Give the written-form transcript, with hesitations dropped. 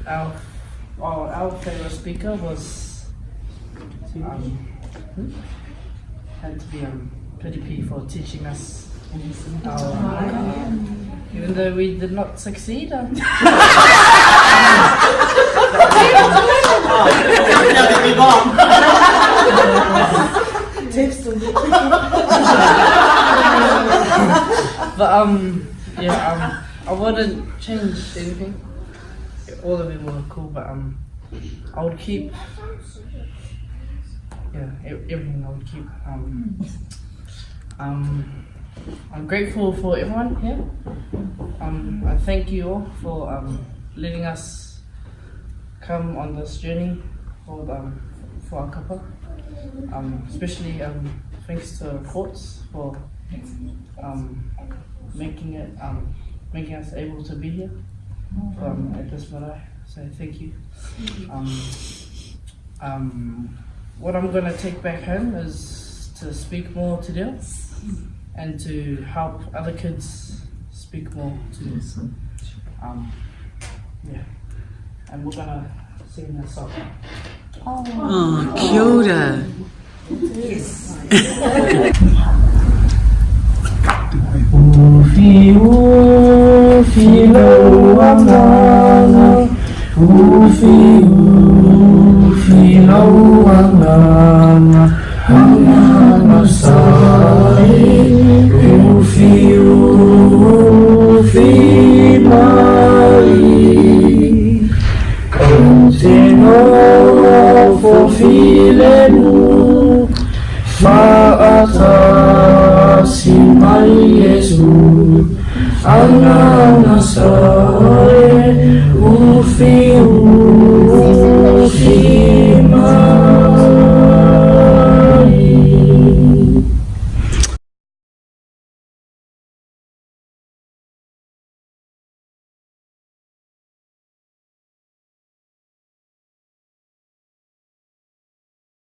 our favorite speaker was had to be Pretty P for teaching us even though we did not succeed. But I wouldn't change anything. All of them were cool, but I would keep everything. I would keep. I'm grateful for everyone here. I thank you all for letting us come on this journey for our kapa. Especially thanks to Courts for making us able to be here at this marae. So thank you. What I'm going to take back home is to speak more to Reo and to help other kids speak more to this. And we're going to sing this song. Oh, kia ora. Yes. Ufi ufi lauanganga, ufi ufi lauanganga, hanganga sai, ufi ufi mai, konteno fofilenu, faata si mai Yesu, anganga